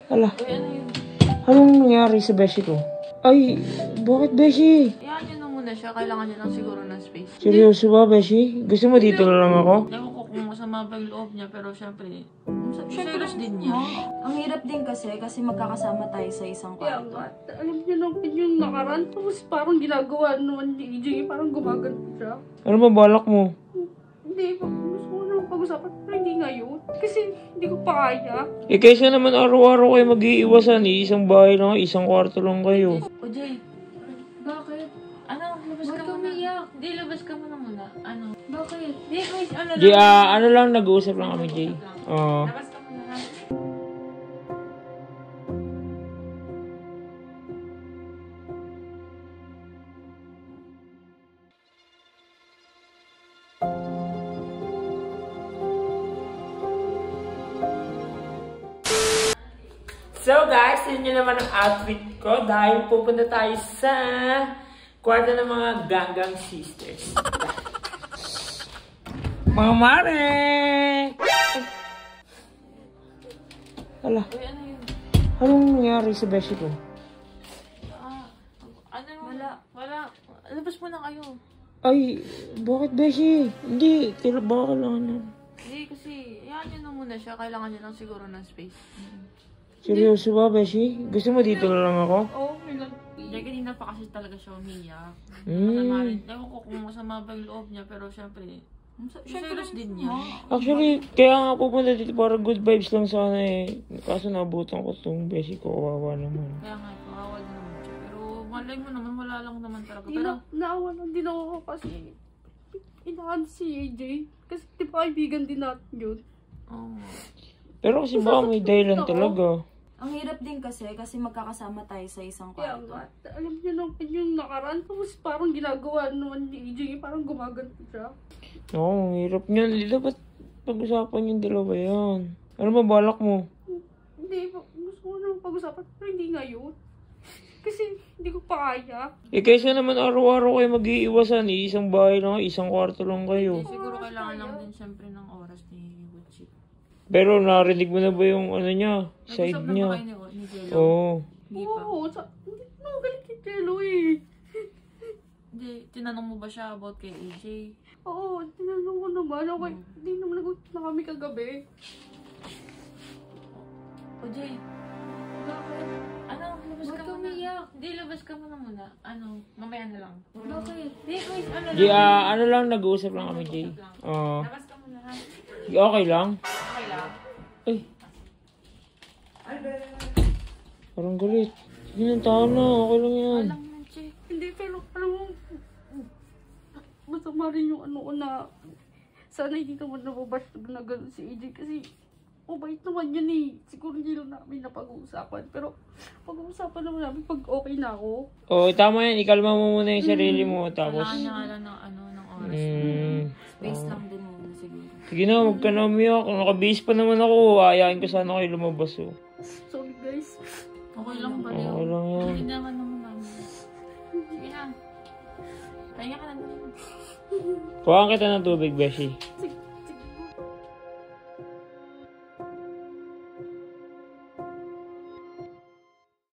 Hala, Uy, ano yun? anong nangyari sa beshi ko? Ay, bakit beshi? Iyan nyo na muna siya. Kailangan niya lang siguro ng space. Seryoso ba beshi? Gusto mo dito na lang ako? Ewan ko kung masama ba yung loob niya, pero syempre, serious din niya. Ang hirap din kasi magkakasama tayo sa isang Kaya kwarto. nga, alam niyo naman yung nakaraan, tapos parang ginagawa naman ni EJ, parang gumaganto siya. Ano ba balak mo? Hindi, gusto ko naman pag-usapan, pero hindi ngayon. Kasi hindi ko pa kaya. Eh kaysa naman araw-araw kayo mag-iiwasan, isang bahay lang, isang kwarto lang kayo. O Jay, Bakit? ano, labas Ba't ka ka muna. umiyak? Di, labas ka muna muna. Ano? Bakit? Di, guys, ano Jay, lang. ano lang, nag-uusap lang kami, Jay. Oo. Labas ka muna ha. So guys, yun yun naman ang outfit ko dahil pupunta tayo sa kwarto ng mga ganggang sisters. Mga mare! Hala, Uy, ano yun? anong nangyari sa beshi ko? Ano yun? Wala. Labas muna kayo. Ay, bakit beshi? Hindi, baka kailangan yan. Hindi, kasi, iyan nyo na muna siya. Kailangan niya lang siguro ng space. Seryoso ba beshi? Gusto mo dito na lang ako? Oo, may lang. Hindi, kanina pa kasi talaga siya umiyak. Mm. Masama rin. Ewan ko kung masama ba yung loob niya, pero syempre, serious din niya. Actually, kaya nga pupunta dito para good vibes lang sana eh. Kaso nabutan ko tong beshi ko, kawawa naman. Kaya nga, pakawal na naman siya. Pero malay mo naman, wala lang naman talaga. Hindi Pero, na, naawa lang din ako kasi inahan si EJ. Kasi di ba kaibigan din natin yun. oh, Pero kasi baka may dahilan talaga. Ang hirap din kasi magkakasama tayo sa isang Kaya kwarto. nga, alam niyo naman yung nakaraan, tapos parang ginagawa naman ni EJ, parang gumaganto siya. Oo, ang hirap niyan. Hindi dapat pag-usapan yung dalawa yan. Ano ba balak mo? Hindi, gusto ko naman pag-usapan, pero hindi ngayon. Kasi hindi ko pa kaya. Eh kaysa naman araw-araw kayo mag-iiwasan, isang bahay lang, isang kwarto lang kayo. siguro kailangan lang din syempre ng oras ni Butchie. Pero narinig mo na ba yung ano niya, side Nag-usap na ba niya? kayo ni Jello? Oo. Hindi pa. Oo, hindi naman galit kay Jello eh. Hindi, tinanong mo ba siya about kay AJ? Oo, tinanong ko naman. Okay, hindi naman nag-usap na kami kagabi. O Jay, Bakit? ano, labas Ba't ka ka muna. umiyak? Hindi, labas ka muna. Ano, mamaya na lang. Bakit? Hindi, guys, ano Jay, lang. ano lang, nag-uusap lang kami, Jay. Oo. Labas ka muna ha. Okay lang? Okay lang. Ay. Parang galit. Sige ng tao na, okay lang yan. Walang man, Jay. Hindi, pero alam mo, masama rin yung ano ko na sana hindi naman nababash na gano'n si EJ kasi mabait naman yun eh. Siguro hindi lang namin napag-uusapan. Pero pag-uusapan naman namin pag okay na ako. Oo, tama yan. Ikalma mo muna yung sarili mo. Tapos, Kailangan niya nga lang ng, ng oras. Space lang din muna siguro. sige na, huwag ka na umiyak. Nakabihis pa naman ako. Ayain ko sana kayo lumabas. Oh. Sorry guys. Okay lang ba, Leo? Okay lang yan. Hindi naman naman namin. Sige na. Pahinga ka na. Kuhaan kita ng tubig, Beshi. Sige.